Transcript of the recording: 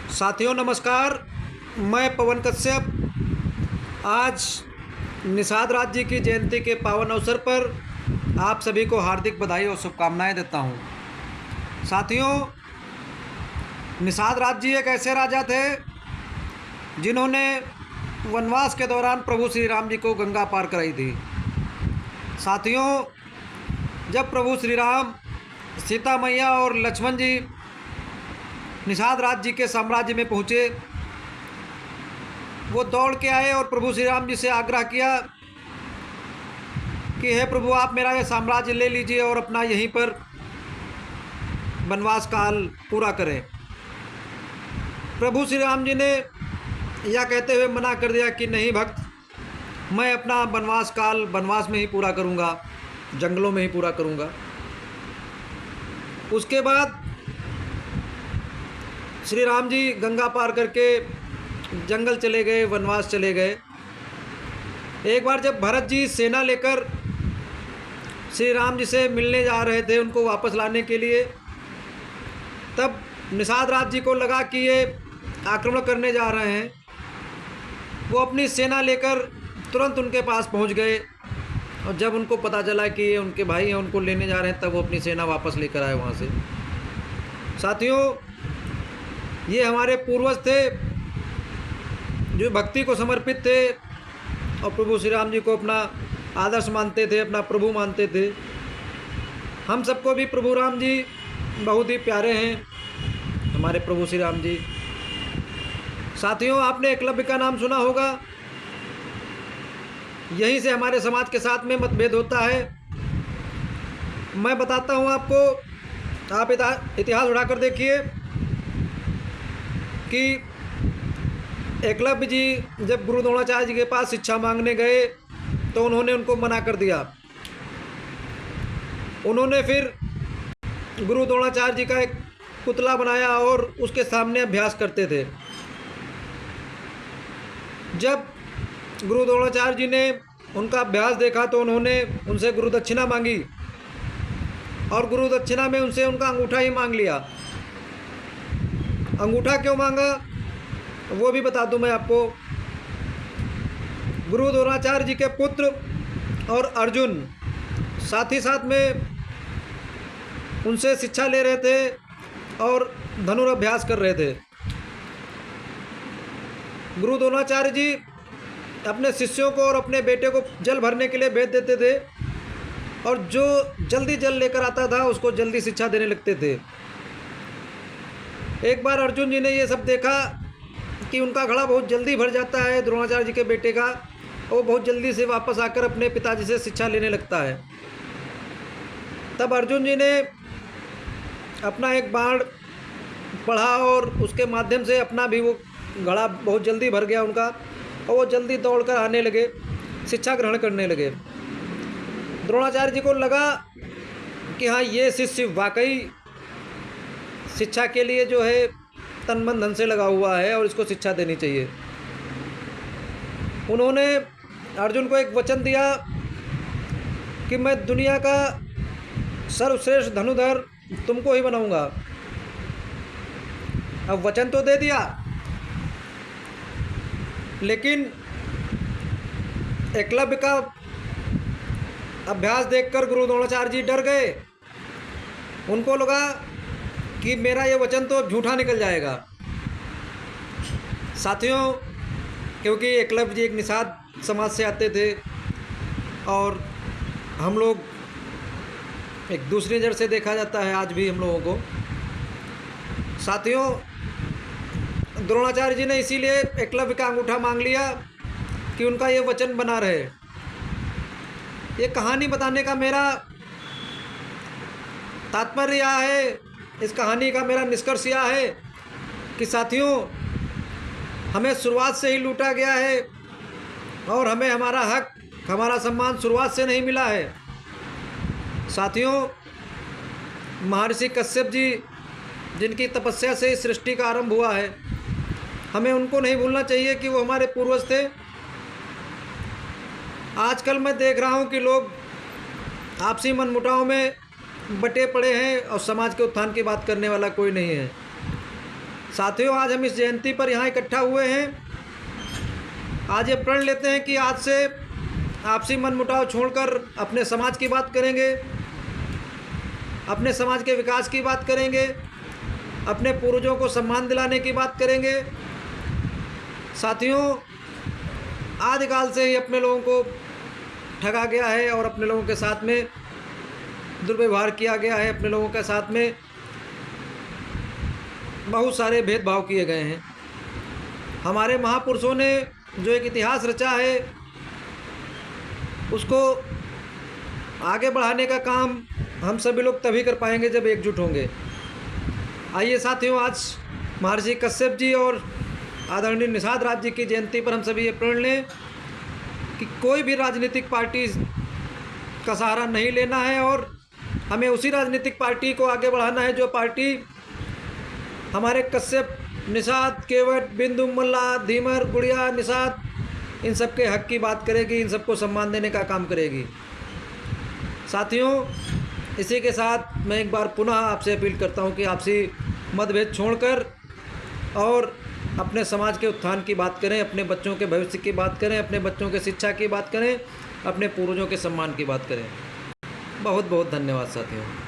साथियों नमस्कार। मैं पवन कश्यप आज निषाद राज जी की जयंती के पावन अवसर पर आप सभी को हार्दिक बधाई और शुभकामनाएं देता हूं। साथियों, निषाद राज जी एक ऐसे राजा थे जिन्होंने वनवास के दौरान प्रभु श्री राम जी को गंगा पार कराई थी। साथियों, जब प्रभु श्री राम, सीता मैया और लक्ष्मण जी निषाद राज जी के साम्राज्य में पहुँचे, वो दौड़ के आए और प्रभु श्री राम जी से आग्रह किया कि हे प्रभु, आप मेरा यह साम्राज्य ले लीजिए और अपना यहीं पर वनवास काल पूरा करें। प्रभु श्री राम जी ने यह कहते हुए मना कर दिया कि नहीं भक्त, मैं अपना वनवास काल वनवास में ही पूरा करूंगा, जंगलों में ही पूरा करूंगा। उसके बाद श्री राम जी गंगा पार करके जंगल चले गए, वनवास चले गए। एक बार जब भरत जी सेना लेकर श्री राम जी से मिलने जा रहे थे, उनको वापस लाने के लिए, तब निषाद राज जी को लगा कि ये आक्रमण करने जा रहे हैं। वो अपनी सेना लेकर तुरंत उनके पास पहुंच गए और जब उनको पता चला कि ये उनके भाई हैं, उनको लेने जा रहे हैं, तब वो अपनी सेना वापस लेकर आए वहाँ से। साथियों, ये हमारे पूर्वज थे जो भक्ति को समर्पित थे और प्रभु श्री राम जी को अपना आदर्श मानते थे, अपना प्रभु मानते थे। हम सबको भी प्रभु राम जी बहुत ही प्यारे हैं, हमारे प्रभु श्री राम जी। साथियों, आपने एकलव्य का नाम सुना होगा। यहीं से हमारे समाज के साथ में मतभेद होता है। मैं बताता हूँ आपको, आप इतिहास उठाकर देखिए कि एकलव्य जी जब गुरु द्रोणाचार्य जी के पास शिक्षा मांगने गए तो उन्होंने उनको मना कर दिया। उन्होंने फिर गुरु द्रोणाचार्य जी का एक पुतला बनाया और उसके सामने अभ्यास करते थे। जब गुरु द्रोणाचार्य जी ने उनका अभ्यास देखा तो उन्होंने उनसे गुरु दक्षिणा मांगी और गुरु दक्षिणा में उनसे उनका अंगूठा ही मांग लिया। अंगूठा क्यों मांगा वो भी बता दूं मैं आपको। गुरु द्रोणाचार्य जी के पुत्र और अर्जुन साथ ही साथ में उनसे शिक्षा ले रहे थे और धनुर्अभ्यास कर रहे थे। गुरु द्रोणाचार्य जी अपने शिष्यों को और अपने बेटे को जल भरने के लिए भेज देते थे और जो जल्दी जल लेकर आता था उसको जल्दी शिक्षा देने लगते थे। एक बार अर्जुन जी ने ये सब देखा कि उनका घड़ा बहुत जल्दी भर जाता है द्रोणाचार्य जी के बेटे का, और वो बहुत जल्दी से वापस आकर अपने पिताजी से शिक्षा लेने लगता है। तब अर्जुन जी ने अपना एक बाण पढ़ा और उसके माध्यम से अपना भी वो घड़ा बहुत जल्दी भर गया उनका, और वो जल्दी दौड़कर आने लगे, शिक्षा ग्रहण करने लगे। द्रोणाचार्य जी को लगा कि हाँ, ये शिष्य वाकई शिक्षा के लिए जो है तन मन धन से लगा हुआ है और इसको शिक्षा देनी चाहिए। उन्होंने अर्जुन को एक वचन दिया कि मैं दुनिया का सर्वश्रेष्ठ धनुधर तुमको ही बनाऊंगा। अब वचन तो दे दिया, लेकिन एकलव्य का अभ्यास देखकर गुरु द्रोणाचार्य जी डर गए। उनको लगा कि मेरा ये वचन तो झूठा निकल जाएगा। साथियों, क्योंकि एकलव्य जी एक निषाद समाज से आते थे और हम लोग एक दूसरी नज़र से देखा जाता है आज भी हम लोगों को। साथियों, द्रोणाचार्य जी ने इसीलिए एकलव्य का अंगूठा मांग लिया कि उनका ये वचन बना रहे। ये कहानी बताने का मेरा तात्पर्य यह है, इस कहानी का मेरा निष्कर्ष यह है कि साथियों, हमें शुरुआत से ही लूटा गया है और हमें हमारा हक, हमारा सम्मान शुरुआत से नहीं मिला है। साथियों, महर्षि कश्यप जी जिनकी तपस्या से इस सृष्टि का आरंभ हुआ है, हमें उनको नहीं भूलना चाहिए कि वो हमारे पूर्वज थे। आजकल मैं देख रहा हूँ कि लोग आपसी मनमुटाव में बटे पड़े हैं और समाज के उत्थान की बात करने वाला कोई नहीं है। साथियों, आज हम इस जयंती पर यहाँ इकट्ठा हुए हैं। आज ये प्रण लेते हैं कि आज से आपसी मनमुटाव छोड़कर अपने समाज की बात करेंगे, अपने समाज के विकास की बात करेंगे, अपने पूर्वजों को सम्मान दिलाने की बात करेंगे। साथियों, आदिकाल से ही अपने लोगों को ठगा गया है और अपने लोगों के साथ में दुर्व्यवहार किया गया है, अपने लोगों के साथ में बहुत सारे भेदभाव किए गए हैं। हमारे महापुरुषों ने जो एक इतिहास रचा है उसको आगे बढ़ाने का काम हम सभी लोग तभी कर पाएंगे जब एकजुट होंगे। आइए साथियों, आज महर्षि कश्यप जी और आदरणीय निषाद राज जी की जयंती पर हम सभी ये प्रण लें कि कोई भी राजनीतिक पार्टी का सहारा नहीं लेना है और हमें उसी राजनीतिक पार्टी को आगे बढ़ाना है जो पार्टी हमारे कश्यप, निषाद, केवट, बिंदु, मल्ला, धीमर, गुड़िया, निषाद, इन सब के हक की बात करेगी, इन सबको सम्मान देने का काम करेगी। साथियों, इसी के साथ मैं एक बार पुनः आपसे अपील करता हूं कि आपसी मतभेद छोड़कर और अपने समाज के उत्थान की बात करें, अपने बच्चों के भविष्य की बात करें, अपने बच्चों के शिक्षा की बात करें, अपने पूर्वजों के सम्मान की बात करें। बहुत बहुत धन्यवाद साथियों।